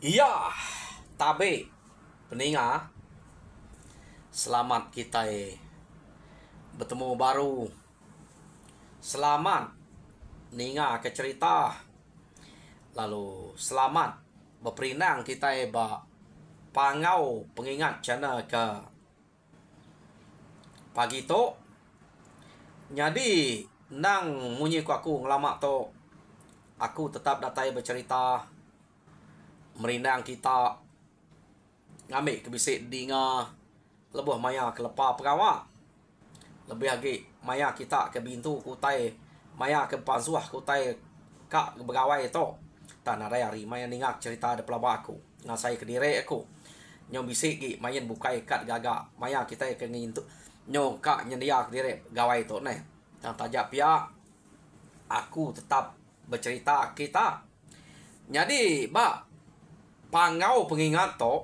Iya, tabe peninga, selamat kita bertemu baru. Selamat ninga ke cerita. Lalu selamat berperinang kita pangau pengingat channel ke pagi tu. Jadi nang munyi ku aku ngelamak tu, aku tetap datai bercerita merindang kita ngambil kebisik dinga lebuh maya kelepa pegawak lebih lagi maya kita ke bintu kutai maya ke pansuah kutai kak begawai itu tak ada hari maya ningak cerita ada pelaba aku ngasai ke diri aku nyong bisik gi mayan bukai kat gagak maya kita ke ngintu nyong kak nyendia ke diri gawai itu nih dan tajak pihak aku tetap bercerita kita jadi pangau pengingat to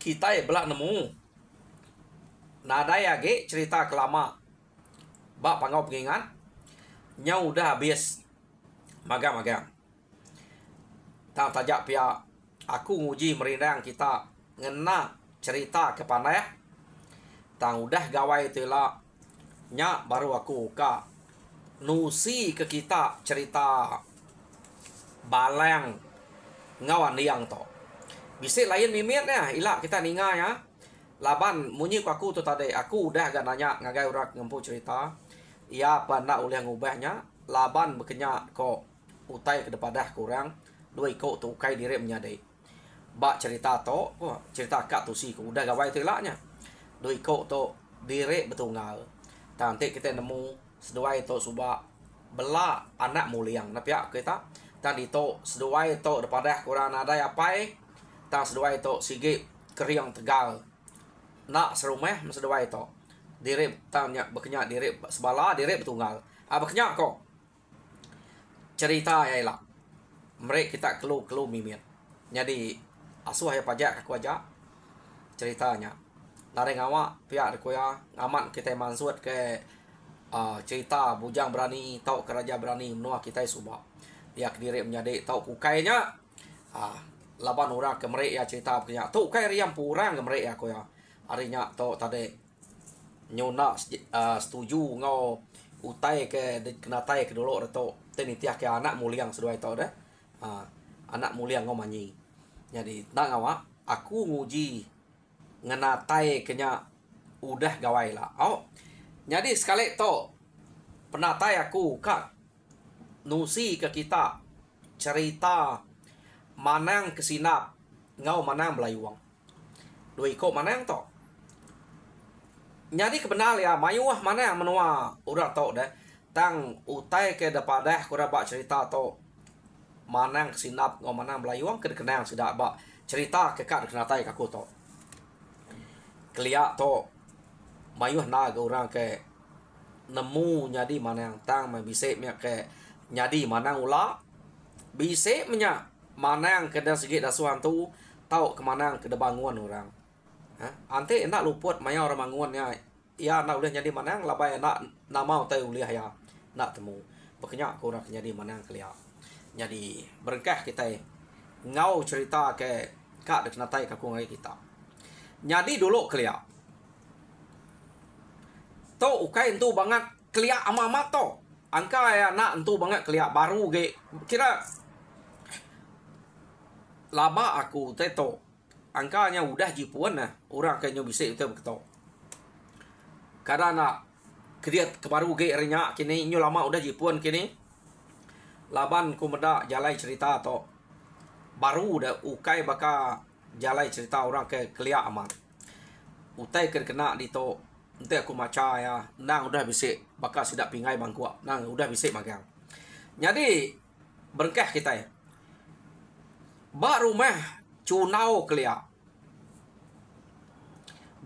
kita belak nemu nadaya ge cerita kelama pangau pengingat nyau udah habis magang tak tajak pihak aku nguji merindang kita ngena cerita kepada tang udah gawai tela nya baru aku ka nusi ke kita cerita balang ngawan liang to bisik lain mimitnya ilak kita ninga ya laban munyi ku aku tu tadi aku udah agak nanya ngagai urak ngempu cerita ia panda oleh ngubahnya laban bekenya ko utai ke depadah kurang dua ko tu kai diri menyadai cerita to cerita kak tu si ku udah gawai tu ilaknya dua ko tu diri betunggal nanti kita nemu seduai to subak bela anak muliang napia kita tadi to seduai to depadah kurang ada apa tang seduai to sigi keriang tegal nak serumah seduai to diri tanya bekenya diri sebala diri betunggal bekenya kok cerita ya lah mereka kita kelu mimit jadi asuh ya pajak aku aja ceritanya nare ngawa pihak aku ya ngaman kita mansut ke cerita bujang berani tau keraja berani menua kita subak dia diri menjadi tau kukainya laban orang ke mereka ya cerita punya tu kai riam purang ke mereka aku ya harinya tu tadi nyona setuju ngau utai ke kena tai ke dulu reto teni tiak ke anak muliang sedua itu dah anak muliang ngau manyi jadi nak ngawa aku nguji ngena tai kenya udah gawai lah jadi sekali tu penatai aku kak nusi ke kita cerita manang kesinap ngau manang belayuang dua ikut manang to jadi kebenar ya mayuah manang menua udah to dah tang utai ke depadah kura cerita to manang kesinap ngau manang belayuang ke kenang sudah cerita ke kak kenatai kaku to keliak to mayuah na ke orang ke nemu nyadi manang tang bisa ke nyadi manang ula bisa menyak manang ke dah segi dasuhan tu tahu kemana ke banguan orang ante nak luput maya orang bangunnya ya nak udah jadi manang labai nak nama tahu uliah ya nak temu bekenya kurang jadi manang kelia jadi berkah kita ngau cerita ke kak dek natai kaku ngai kita jadi dulu kelia to ukai entu banget kelia ama to angka ya nak entu banget kelia baru ge kira laba aku teto angkanya udah jipuan nah orang kayaknya bisa itu begitu karena kriat kebaru ge renya kini nyu lama udah jipuan kini laban ku meda jalai cerita to baru dah ukai baka jalai cerita orang ke kelia aman utai kena di to ente aku maca ya nang udah bisa baka sidak pingai bangku nang udah bisa magang jadi berkah kita ya rumah cunau kelia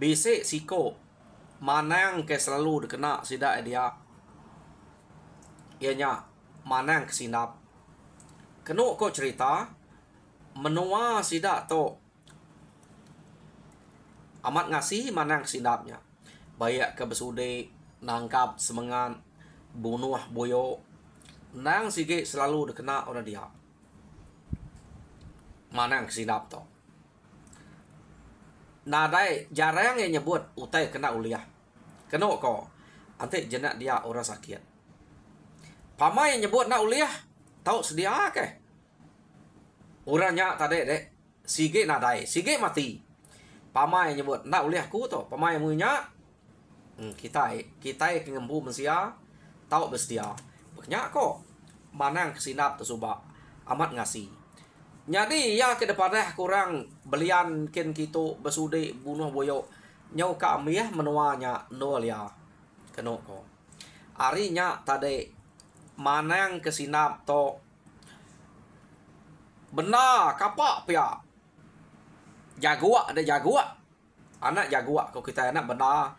bisik siko manang ke selalu dikena sidak dia ianya manang kesinap kenu kok cerita menua sidak to amat ngasih manang kesinapnya bayak ke besude nangkap semengan bunuh boyo nang sige selalu dikena orang dia Manang kesinap to. Nadai jarang yang nyebut utai kena uliah. Kena ko. Ante jenak dia orang sakit. Pamai yang nyebut nak uliah. Tahu sedia ke? Orangnya tadi dek. Sige nadai. Sige mati. Pamai yang nyebut nak uliah ku to. Pamai yang munya. Kita kengembu mensia. Tahu bersedia. Banyak kok. Manang kesinap tersubak. Amat ngasih. Jadi ya ke depan kurang belian ken kita bersudi bunuh boyok nyau ka amiah menuanya nolia keno ko. Arinya tadi manang kesinap to benar kapak pia jagua ada jagua anak jagua ko kita anak benar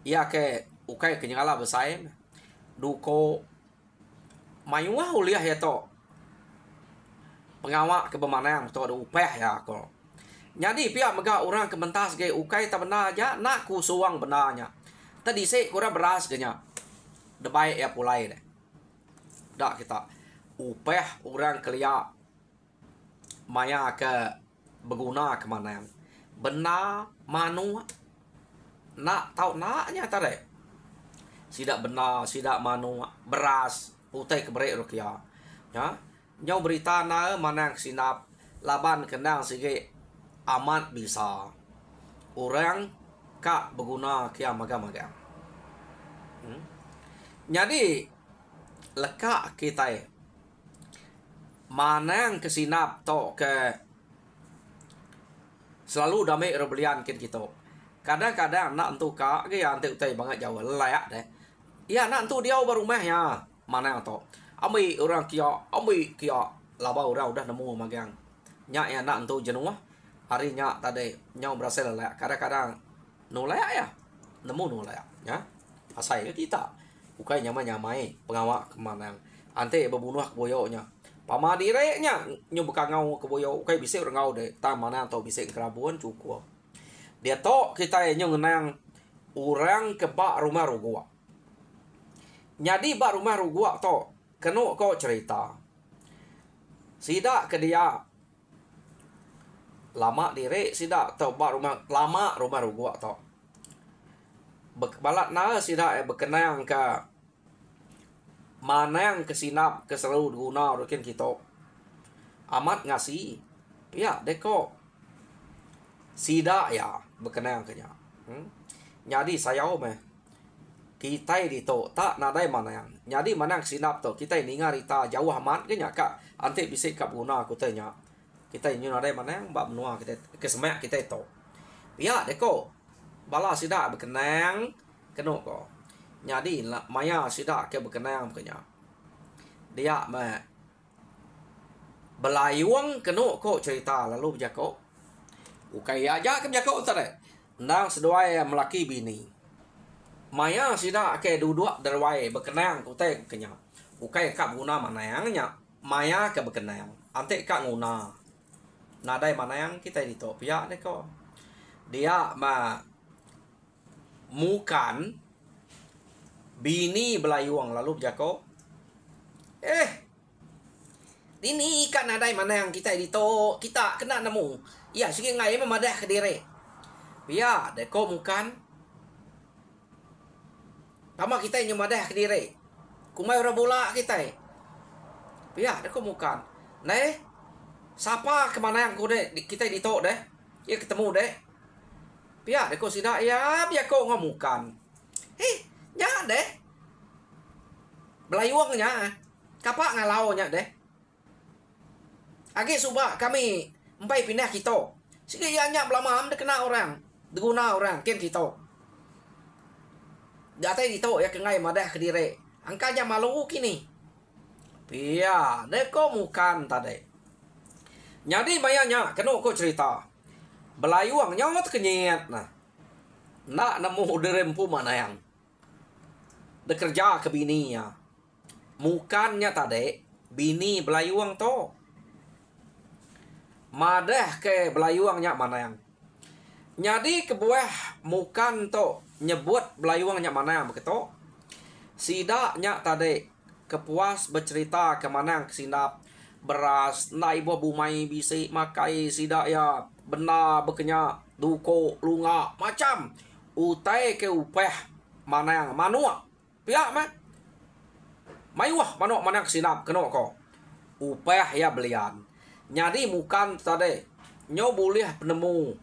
ya ke ukai kenyala besai duko mayuah uliah ya to pengawak ke bemanang tu ada upah ya ko. Jadi pihak mega orang kementas ke ukai tak benar aja nak ku suang benarnya. Tadi se kurang beras genya. Debai ya pulai deh. Dak kita upah orang kelia maya ke berguna ke mana benar manu nak tahu naknya tadi. Sidak benar, sidak manu beras utai ke berik rukia. Ya. Nyau berita na manang sinap laban kenang sige amat bisa orang kak berguna kia maga-maga. Jadi lekak kita manang kesinap to ke selalu damai rebelian kita. Kadang-kadang nak entu kak ke yang utai banget jauh layak deh. Ya nak entu dia berumahnya manang to. Ambil orang kia laba orang udah nemu magang. Nyak yang nak untuk jenuh. Hari nyak tadi nyau berasa layak. Kadang-kadang no layak ya. Nemu no layak. Ya. Asai ke kita. Bukai nyamai pengawak kemana. Ante berbunuh keboyoknya. Pama direknya nyubuka ngau keboyok. Bukai bisa orang ngau deh. Tak mana atau bisa kerabuan cukup. Dia tok kita yang ngenang orang kebak rumah rugua. Jadi bak rumah rugua tok. Kena kau cerita. Sidak ke dia. Lama direk sidak tau bak rumah lama rumah rugua tau. Balat na sidak berkenang ke manang kesinap ke selalu guna rukin kita. Amat ngasih. Ya deko. Sidak ya berkenang ke nya. Jadi saya meh kita dito tak nadai mana yang jadi manang sinap to kita ningar ita jauh amat ke nya kak ante bisa kap guna aku tanya kita ini nadai mana yang bab menua kita kesemak kita itu ya deko bala sidak berkenang keno ko jadi maya sidak ke berkenang kenya dia me belayuang keno ko cerita lalu berjako ukai aja ke berjako tadi nang seduai melaki bini Maya sida ke duduk derwai berkenang kutai kenya. Ukai kak guna mana yangnya. Maya ke berkenang. Ante kak guna. Nadai mana yang kita di topia neko. Dia mukan bini belayuang lalu jako. Ini ikan nadai mana yang kita di to kita kena nemu. Ya sige ngai memadah ke diri. Ya deko mukan Pama kita yang nyemadah ke diri. Kumai orang bola kita. Ya, dia kok bukan. Nah, siapa kemana yang kita ditok deh? Ya ketemu deh. Ya, dia kok sidak ya, biar kok ngamukan. Ya deh. Belayuangnya. Kapak ngalaunya deh. Agi subak kami empai pindah kita. Sige ya nyak belamam dia kena orang. Diguna orang ken kita. Data itu ya kengai madah ke diri. Angkanya malu kini. Iya, deko mukan tadi. Jadi bayanya kena ko cerita. Belayuang nyawat kenyet nah. Nak nemu derempu mana yang. Dekerja ke bininya. Mukannya tadi bini belayuang to. Madah ke belayuangnya mana yang. Jadi kebuah mukan to nyebut belayuangnya mana yang begitu. Sidaknya tadi kepuas bercerita ke mana yang kesinap beras nai buah bumai bisik makai sidak ya benar berkenyak duko lunga macam utai ke upeh mana yang manua pihak mah mayuah manuk mana kesinap kena ko upeh ya belian nyadi mukan tadi nyo boleh penemu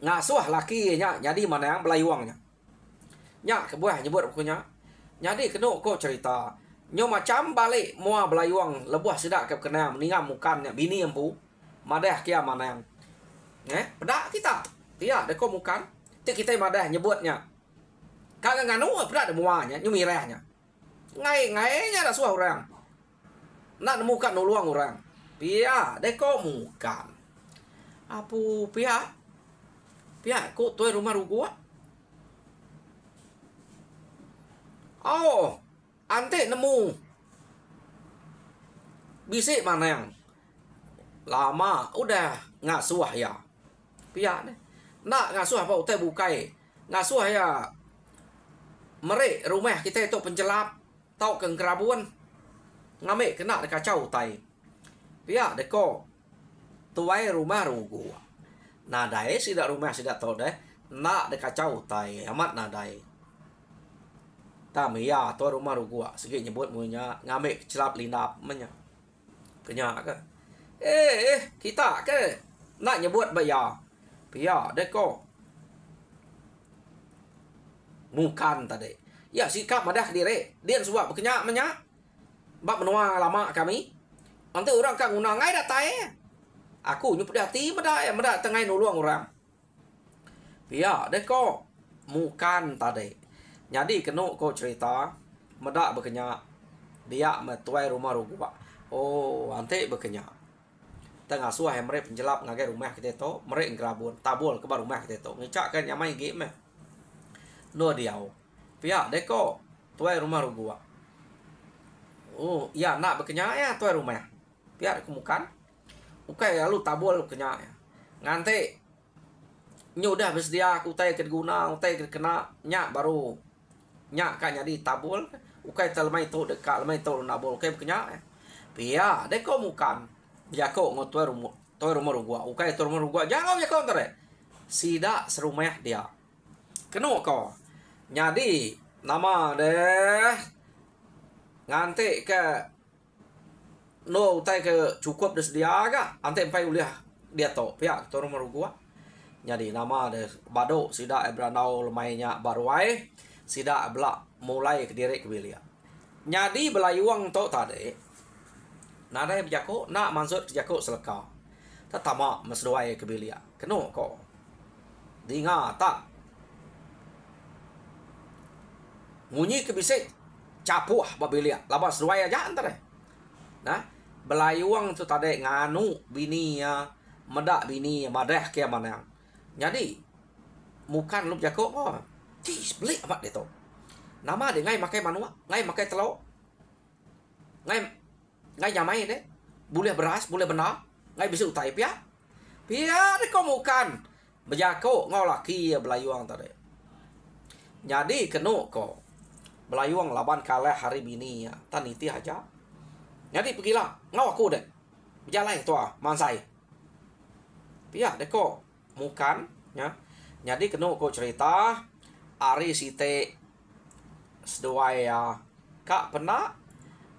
ngasuh laki nya jadi mana yang belayuangnya nya kebuah nyebut punya jadi kena ko cerita nyo macam balik mua belayuang lebuh sidak ke kena meningam mukannya bini empu madah kia mana yang pedak kita dia deko mukan ti kita madah nyebutnya kagak nganu pedak de muanya nyumirehnya ngai-ngainya dah suah orang nak nemukan nuluang orang pia deko mukan apu pia ko tuai rumah rugua oh ante nemu bisik mana yang lama udah ngasuh ya pia deh nak ngasuh apa utai bukai ngasuh ya merek rumah kita itu penjelap tau ke kerabuan ngame kena kacau utai pia deko tuai rumah rugu nadai sidak rumah sidak tau deh nak kacau utai amat nadai Tami ya tuai rumah rugu segi nyebut munya ngame celap linap menya kenya ke kita ke nak nyebut bayar pia deko mukan tadi ya sikap madah diri dia suap berkenyak menya bab menua lama kami nanti orang kan guna ngai datai aku nyup hati medak tengah nuluang orang pia deko mukan tadi jadi kena ko cerita medak berkenyak dia metuai rumah rugua oh ante berkenyak tengah suah yang mereka penjelap ngagai rumah kita to mereka ngerabun tabul ke rumah kita to ngecak kan nyamai game no diau pihak deko tuai rumah rugua oh ya nak berkenyak ya tuai rumah pihak kemukan ukai lalu tabul kenyak ngante nyudah bersedia utai ke guna utai ke kena nyak baru nyak kan jadi tabul ukai telemai to dekat lemai to nabul ukai berkenyak pihak deko mukan jako ngotuai rumah rugua ukai tu rumah rugua jangan jako tare sida serumah dia kena ko nyadi nama deh ngante ke no utai ke cukup desedia ga ante empai uliah dia to pihak tu rumah rugua nyadi nama deh bado sida ebranau lemainya baruai sida belak mulai ke diri ke bilia nyadi belayuang to tadi nadai berjako nak mansud jako seleka tatama mesdoai ke bilia keno ko dinga tak munyi ke bisik capuh babilia labas doai aja antara nah belayuang tu tadi nganu bini ya medak bini madah kia mana jadi mukan lu jako ko tis beli amat dia tu nama dia ngai makai manua ngai makai telur ngai nyamai deh boleh beras boleh benar ngai bisa utai pia deh kau mukan berjako ngau laki ya belayuang tadi jadi kenu ko belayuang laban kalah hari bini ya taniti aja jadi pergilah ngau aku deh berjalan tua mansai pia deh ko mukan ya jadi kenu ko cerita ari site seduai ya kak pernah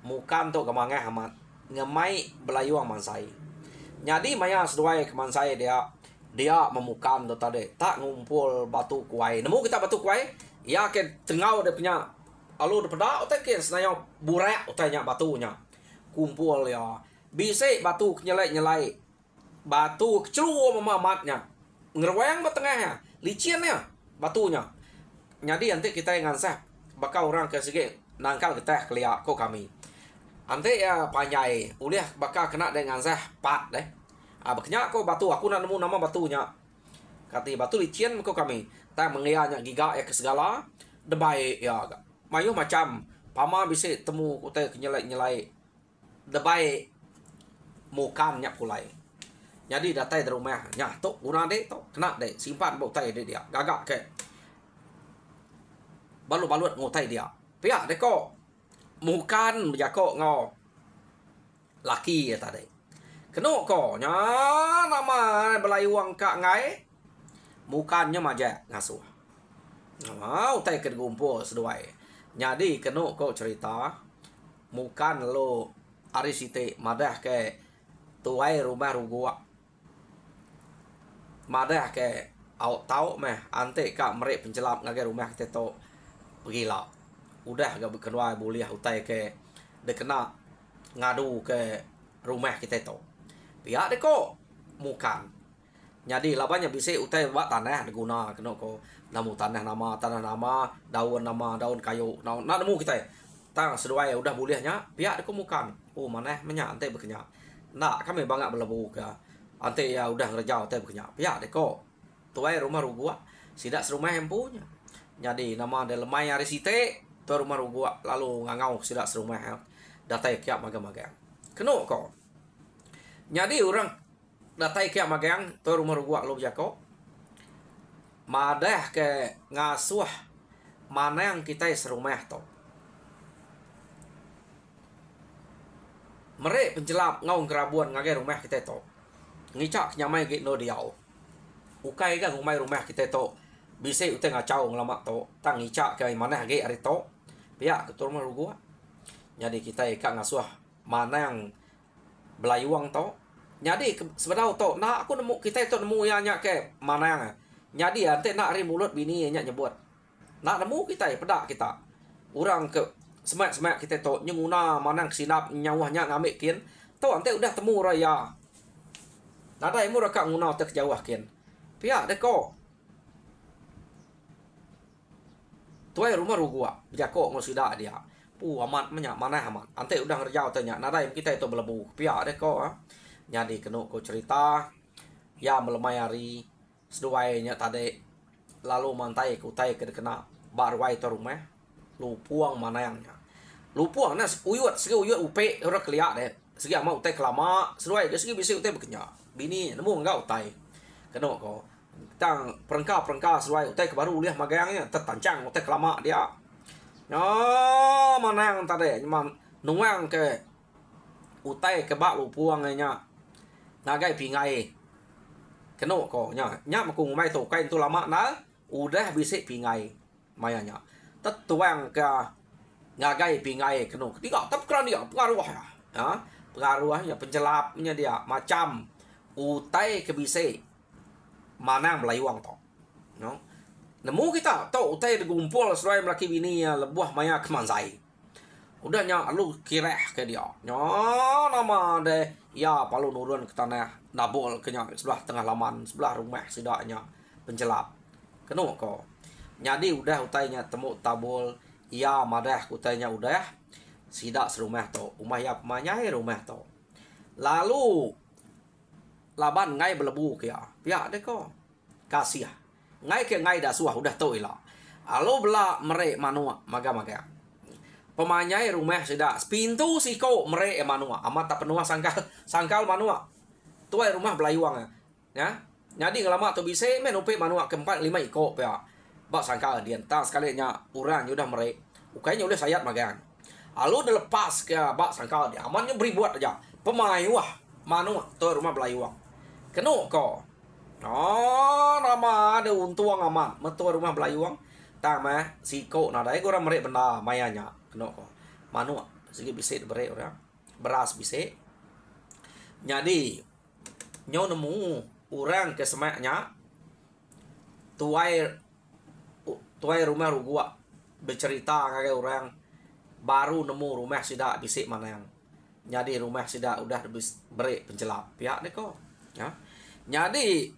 mukan tu kemangai amat ngemai belayuang mansai jadi maya seduai ke mansai dia memukan tu tadi tak ngumpul batu kuai nemu kita batu kuai ya ke tengau dia punya alu de pedak utai ke senayo burek utainya batunya kumpul ya bisa batu nyelai batu kecelu memamatnya ngerweng betengahnya licinnya batunya jadi nanti kita yang ngansah bakal orang ke segi nangkal kita keliak ko kami ante ya panjai uliah bakal kena dengan sah pat deh baknya ko batu aku nak nemu nama batunya kati batu licin ko kami tak mengianya giga ya ke segala debai ya mayu macam pama bisa temu utai nyelai debai mukan nyak pulai jadi datai di rumah nya tok guna deh tok kena deh simpan utai dia gagak ke balut ngutai dia pihak deh ko mukan berjako ngau laki ya tadi. Kena ko nya nama belayuang kak ngai bukannya maja ngasuh. Mau utai ke gumpul seduai. Jadi kena ko cerita bukan lo arisite madah ke tuai rumah rugua. Madah ke au tau meh ante kak merek penjelap ngagai rumah kita to pergilah. Udah gak berkenua boleh utai ke de kena ngadu ke rumah kita to. Pihak de ko bukan. Jadi labanya bisa utai buat tanah diguna kena ko namu tanah nama daun kayu nak nemu kita tang sesuai udah bolehnya pihak de ko bukan. Oh mana menya ante berkenya. Nak kami bangga belebu ke ante ya udah ngerjau ante berkenya. Pihak de ko tuai rumah rugua sidak serumah yang punya. Jadi nama de lemai hari site tuai rumah rugua lalu ngangau sidak serumah datai kiap maga-maga. Kena ko. Jadi orang datai kiap magang tu rumah rugua lo jako. Madah ke ngasuh mana yang kita serumah to. Merek penjelap ngau kerabuan ngagai rumah kita to. Ngicak nyamai git no diau. Ukai kan rumah kita to. Bisa utai ngacau ngelamak to. Tang ngicak ke mana git ari to. Pihak ke rumah rugua. Jadi kita ikat ngasuh mana yang belayuang to. Jadi sebenarnya to nak aku nemu kita itu nemu yang nyak ke mana yang. Jadi ante nak ri mulut bini nyak nyebut. Nak nemu kita pedak kita. Orang ke semak-semak kita to nyenguna mana sinap nyawahnya ngambil kian. To ante udah temu raya. Nada imu raka nguna te jauh kian. Pihak deko. Tuai rumah rugua jako ngosida dia. Amat menyak mana amat. Ante udah ngerjau tanya. Nada kita itu belebu. Pihak deko. Jadi kena ko cerita ya melemai hari seduainya tadi lalu mantai kutai ke kena barwai to rumah lupuang mana yangnya lupuang nas uyut segi uyut upe ora keliak deh segi ama utai kelama seduai ke segi bisi utai bekenya bini nemu enggak utai kena ko tang perengka seduai utai ke baru liah magayangnya tertancang utai kelama dia mana yang tadi nyaman nuang ke utai ke bak lupuangnya nagai pingai kena ko nya makung mai to kain tu lama na udah bisa pingai mayanya tetuang ke ngagai pingai kena tiga tap kran dia pengaruh ya pengaruhnya penjelapnya dia macam utai ke bisa mana melayuang to no nemu kita to utai gumpul sesuai melaki bini ya lebuah maya kemanzai udah nya lu kireh ke dia nya nama de ya palu nurun ke tanah nabol kenya sebelah tengah laman sebelah rumah sidaknya penjelap kena ko jadi udah utainya temu tabol ya madah utainya udah sidak serumah to rumah ya pemanyai rumah to lalu laban ngai belebu kia pihak de ko kasih ngai ke ngai dah suah udah to ila alo bela merek manua maga-maga pemanyai rumah sudah pintu siko merek manua amat tak penuh sangkal manua tuai rumah belayuang ya jadi ngelama tu bisa men upe manua keempat 5 iko ya bak sangkal dia entah sekalinya urang udah merek ukainya udah sayat magang alu udah lepas ke bak sangkal dia amannya beri buat aja pemai wah manua tuai rumah belayuang kena ko nama ada untuang aman metua rumah belayuang tama siko nadai gua merek benda mayanya kena ko manua segi bisa berek orang beras bisa jadi nyo nemu orang ke semaknya tuai rumah rugua bercerita kayak orang baru nemu rumah sida bisik mana yang jadi rumah sida udah berek penjelap pihak deh kok ya jadi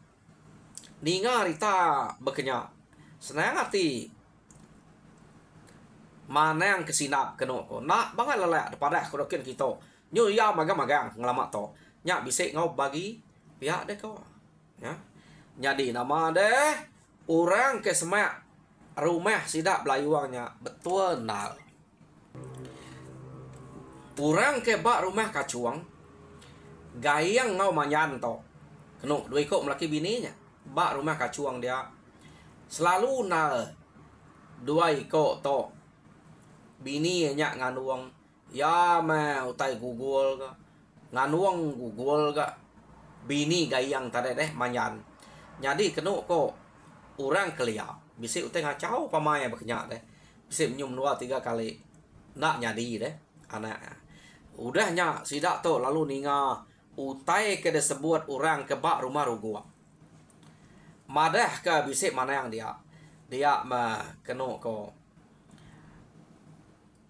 ninga rita bekenya senang hati mana yang kesinap kena ko nak banget lelak daripada kodokin kita nyu ya magang ngelamak to nyak bisik ngau bagi pihak deh kau ya jadi nama deh orang ke semak rumah sidak belayuangnya betul nal orang ke bak rumah kacuang gayang ngau manyan to kena dua ikut melaki bininya bak rumah kacuang dia selalu nal dua ikut to bini nyak nganuang ya mah utai gugul ka nganuang gugol ga bini gayang tadi deh manyan. Jadi kena ko orang kelia bisa uteng ngacau pamaya berkenyak deh. Bisa menyum 2-3 kali nak nyadi deh anak. Udahnya sidak tu lalu ninga utai ke disebut orang ke bak rumah rugua. Madah ke bisa mana yang dia mah kena ko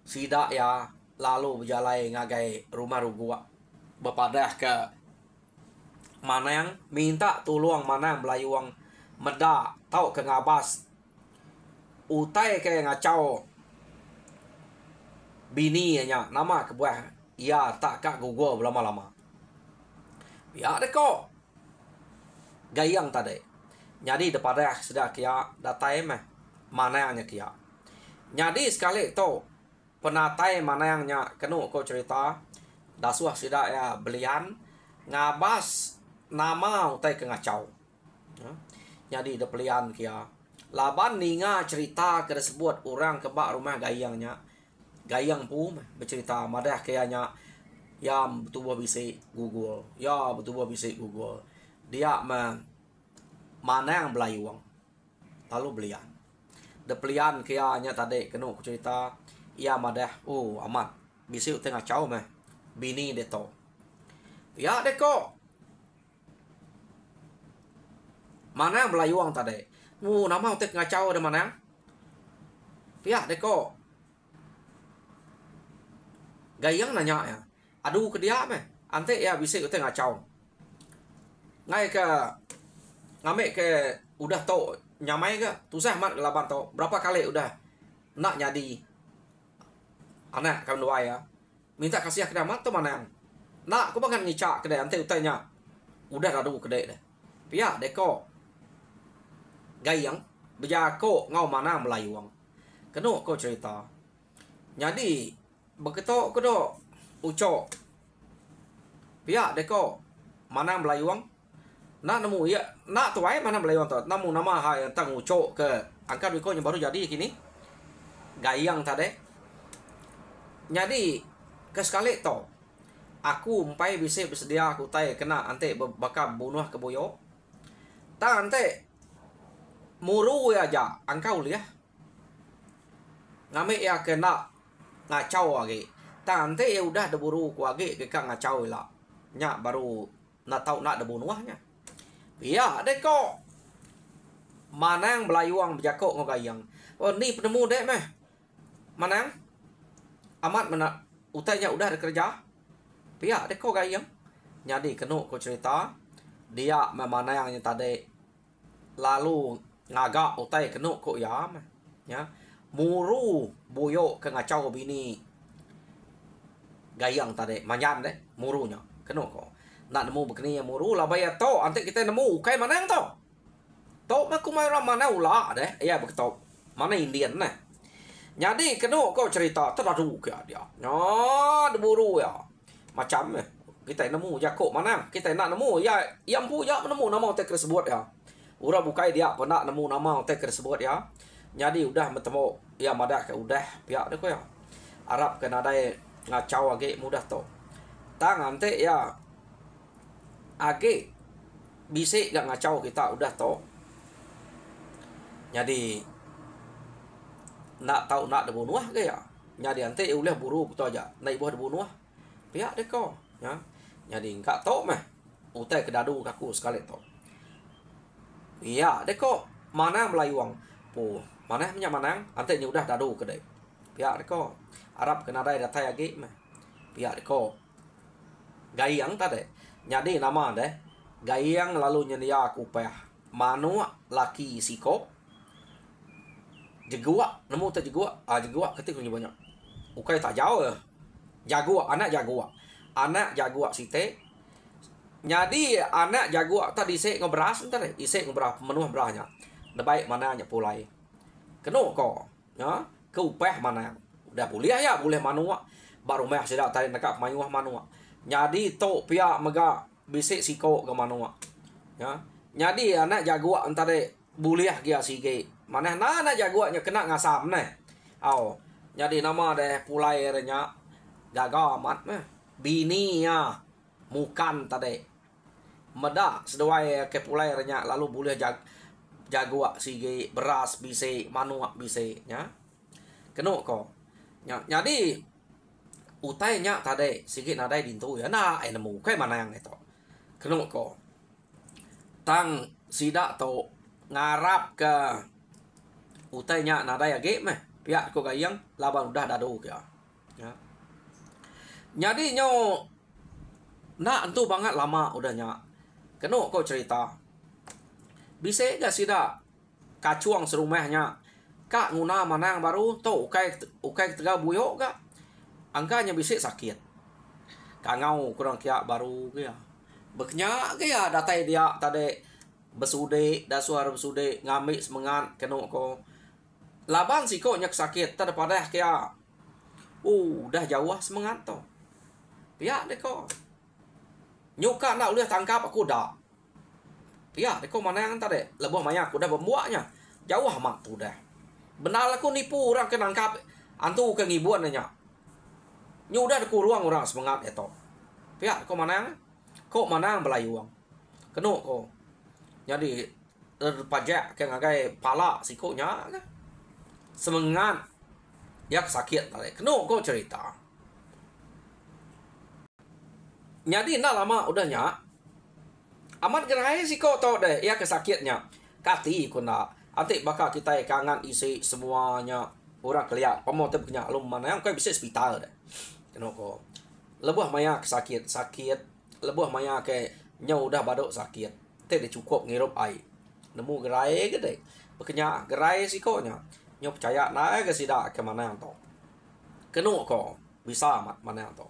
sidak ya lalu berjalan ngagai rumah rugua. Bepadah ke mana yang minta tolong mana yang belayuang meda tau ke ngabas utai ke ngacau bini nya nama ke buah ya tak kak Google lama-lama ya deko gayang tadi jadi daripada sudah kia datai mah mana yang kia jadi sekali tu penatai mana yang nya kenu ko cerita dasuah sudah ya belian ngabas nama utai ke ngacau jadi de pelian kia laban ninga cerita ke sebut orang ke bak rumah gayangnya gayang pun bercerita madah kayaknya ya betul bisik Google ya betul bisik Google dia mana yang belayuang lalu belian de pelian kayaknya tadi kena cerita ya madah amat bisik tengah cau mah bini deto ya deko mana yang belayuang tadi nama utek ngacau ada mana pihak deko gayang nanya ya aduh ke dia meh ante ya bisa utek ngacau ngai ke ngamek ke udah tau nyamai ke tusah mat laban tau berapa kali udah nak jadi anak kamu dua ya minta kasih ke damat tu mana yang nak aku bangan ngicak ke dia ante utanya udah radu ke dia deh pihak deko gayang berjako ngau mana melayuang kena ko cerita jadi beketok kedo ucok pihak deko mana melayuang nak nemu ya nak tuai mana melayuang tu namu nama hai tang ucok ke angkat wiko yang baru jadi kini gayang tadi jadi ke sekali to aku umpai bisa bersedia aku tai kena ante bakal bunuh ke boyo tak ante muru aja angkau liah ngame ya kena ngacau lagi tante ya udah deburu ku lagi ke ngacau lah nya baru nak tahu nak debunuahnya iya deko mana yang belayuang berjakok ngogayang ni penemu dek meh mana amat mana utainya udah ada kerja iya deko gayang jadi kena ku cerita dia mana yang tadi lalu ngagak utai kena ko ya muru boyo ke ngacau bini gayang tadi manyan deh murunya kena ko nak nemu begini yang muru lah bayar to ante kita nemu kai mana yang to maku mai mana ula deh ya begitu mana Indian nah jadi kena ko cerita terlalu ke dia deburu ya macam kita nemu jakok mana kita nak nemu ya yang punya nemu nama utai tersebut ya ura bukai dia pernah nemu nama hotel tersebut ya jadi udah bertemu ya madak ke udah pihak dia ko ya Arab kena ada ngacau age mudah to tangan teh ya age bisa gak ngacau kita udah to jadi nak tahu nak debunuh ke ya jadi ante ulah buru betul aja naik buah debunuh pihak dia ko ya jadi enggak to mah utai kedadu kaku sekali to iya deko mana melayuang mana punya mana ante nya udah dadu kedai pihak deko Arab kena ada data lagi mah pihak deko gayang tadi jadi nama deh gayang lalu nyedia aku payah manu laki siko jegua nemu tak jegua jegua ketik punya banyak ukai tak jauh jaguar anak jaguar site jadi anak jaguar tadi isek ngebras entar isek ngebras menuh berahnya baik mana nya pulai kena ko ya ke upah mana udah boleh ya boleh manua baru meh sudah tadi dekat mayuah manua jadi to pia mega bisik siko ke manua ya jadi anak jaguar entar boleh dia sige mana anak jaguarnya kena ngasam neh jadi nama deh pulai nya jaga amat meh bini ya mukan tadi medak sesuai ke pulai renyak lalu boleh jaguak sige beras bise manuak bise nya keno ko nya jadi utai nya tadi sige nadai dintu ya na nemu kai mana yang itu keno ko tang sida to ngarap ke utai nya nadai age meh pihak ko gayang laban udah dado ya ya jadi nyo nak entu banget lama udahnya keno kau cerita bisa gak sida kacuang serumahnya kak nguna manang baru to ukai tega buyok gak angkanya bisa sakit kangau kurang kia baru kia beknya kia datai dia tadi besude dah suara besude ngambil semangat keno ko laban siko nyak sakit daripada kia udah jauh semangat to pihak deh ko nyuka nak boleh tangkap aku dah. Ya, deko mana yang tadi lebih banyak aku dah membuatnya. Jauh amat tu dah. Benar aku nipu orang ke nangkap antu ke ngibuan nya. Nyu udah aku ruang orang semangat itu. Ya, deko mana yang? Kok mana yang belayuang? Keno ko. Jadi pajak ke ngagai pala sikonya kan. Semangat yak sakit tadi. Keno ko cerita. Jadi nak lama udahnya amat gerai siko to deh ya kesakitnya kati kuna antik bakal kita kangen isi semuanya orang kelia pemote punya alum mana yang kau bisa hospital deh kenoko lebih maya sakit lebih maya ke nyau udah badok sakit teh cukup ngirup air nemu gerai gede bekenya gerai siko nya nyau percaya naik ke sida ke mana yang to kenoko bisa amat mana yang to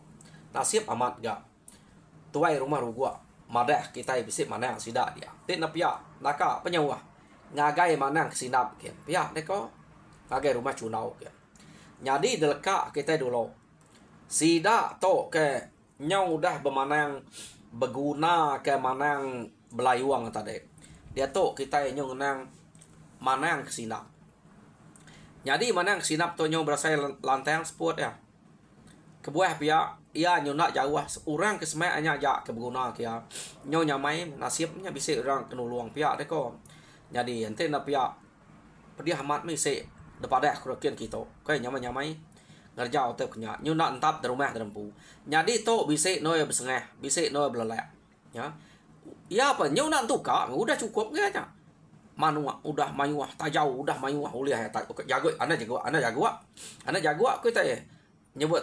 nasib amat gak tuai rumah rugua madah kita bisa mana yang sida dia tin napia naka penyawa ngagai mana yang kesinap kian pia neko ngagai rumah cunau kian jadi deleka kita dulu sida to ke nyau dah bermana yang berguna ke mana yang belayuang tadi dia to kita nyau nang mana yang kesinap jadi mana yang kesinap to nyau berasa lantai yang sport ya kebuah pia ia nyona jauh orang kesemayanya aja keberguna kia nyo nyamai nasibnya bisa orang kenuluang pihak deko jadi ente na pihak pedia hamat misi daripada kerugian kita kau nyamai ngerja atau kenya nyona entap di rumah derempu jadi to bisa noy bersengeh bisa noy belelek ya ya apa nyona tuka udah cukup kayaknya manua udah mayuah tajau udah mayuah uliah ya tak jago anda jago kita ya nyebut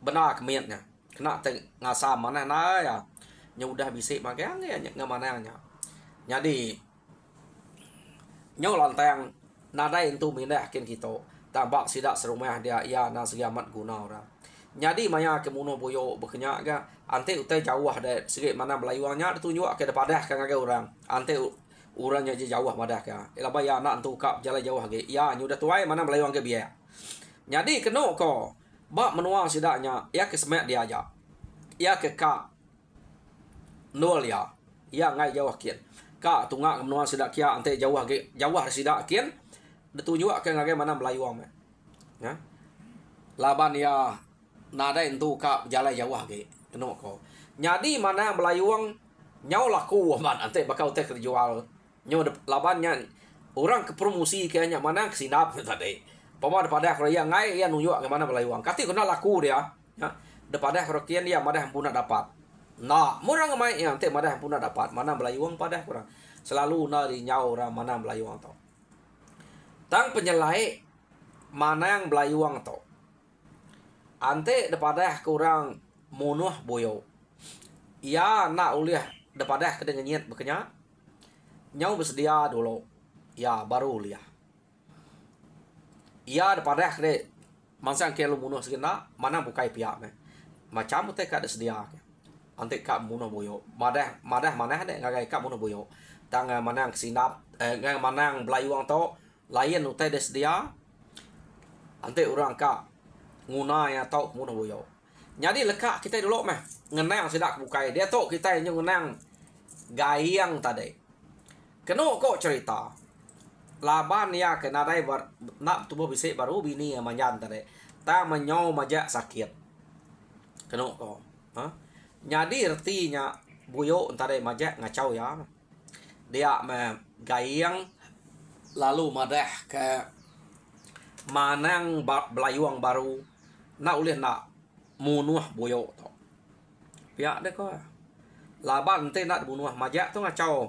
benar kemiatnya kena ngasam mana na ya nya udah bisa makanya nya mananya jadi nyau lantang nada itu mindah yakin kita tambak sidak serumah dia ya na segamat guna ora jadi maya kemuno boyo bekenya ga ante utai jauh ada segi mana belayuangnya ditunjuk ke depadah ka ngage orang ante urangnya jauh madah ka elaba ya nak tu kap jalan jauh ge ya nya udah tuai mana belayuang ke biaya jadi keno ko bak menuang sidaknya ya ke semak dia aja ya ke kak nol ya ngai jauh kian kak tungak menuang sidak kia ante jauh sidak kian ditunjuk ke ngagai mana belayuang ya laban ya nada itu kak jalan jauh ge keno ko jadi mana belayuang nyau laku man ante bakal teh terjual nyau labannya orang ke promosi kayaknya mana kesinap tadi pama daripada kerja ngai ya nunjuk ke mana belayuang kati kena laku dia ya daripada kerokian dia madah puna dapat nah murang mai yang teh madah puna dapat mana belayuang pada kurang selalu na di nyau orang mana belayuang to tang penyelai mana yang belayuang to ante daripada kurang munuh boyo ya nak uliah daripada kedengannya bekenya nyau bersedia dulu ya baru uliah ia daripada kede mangsa ke lu munuh segena mana bukai pihak me macam teh ka sedia ante ka munuh boyo madah mana ada ngagai ka munuh boyo tang mana yang kesinap mana yang belayuang to lain utai des dia ante orang ka nguna ya to munuh boyo jadi leka kita dulu meh ngenang sidak bukai dia to kita yang ngenang gayang tadi keno kok cerita laban ya kena dai nak tubuh bisa baru bini yang manjan tadi ta menyau majak sakit keno ko Jadi artinya buyo entah dari majak ngacau ya. Dia gayang lalu madah ke manang belayuang baru nak ulih nak munuh buyo tu. Pihak deh kau. Laban ente nak bunuh majak tu ngacau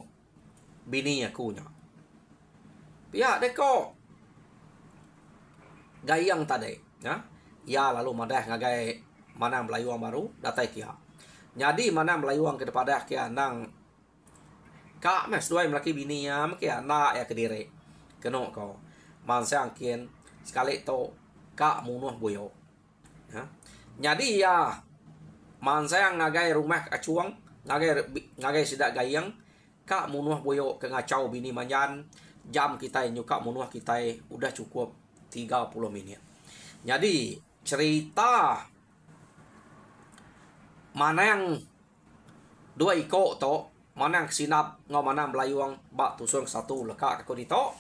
bini aku nya. Pihak deh kau. Gayang tadi, ya. Ya lalu madah ngagai manang belayuang baru datai kia. Jadi manang belayuang ke depan dah kia nang kak mes dua melaki bini ya kia nak ya kediri. Keno kau. Man sang kian sekali to kak munuh buyo. Ya. Jadi ya man sayang ngagai rumah acuang ngagai sidak gayang kak munuh buyo ke ngacau bini manjan jam kita nyuka munuh kita udah cukup 30 menit. Jadi cerita mana yang dua iko to mana yang sinap ngau mana belayuang bak tusun satu lekak aku dito.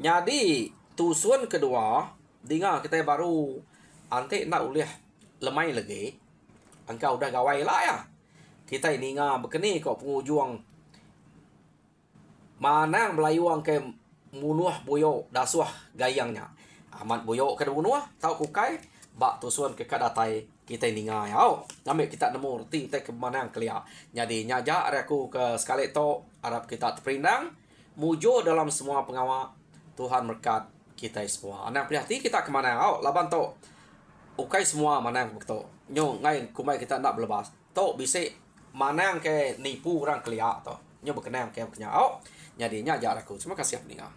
Jadi tusun kedua dengar kita baru ante nak ulih lemai lagi. Engkau udah gawai lah ya. Kita ini ngah berkeni kok pengujung. Mana belayuang ke munuh buyo dasuah gayangnya. Amat buyo ke bunuh tahu kukai bak tusun ke kadatai kita ini ngah ya. Namik kita nemu reti kita ke mana yang kelia. Jadi nyajak aku ke sekali to Arab kita terperindang mujo dalam semua pengawal Tuhan berkat kita semua. Anak prihatin kita ke mana ya. Laban to ukai semua mana yang begitu. Nyo ngai kumai kita nak belebas. To bisa mana yang ke nipu orang kelia to. Nyo berkenaan ke kenya. Jadi nyajak aku. Terima kasih mendengar.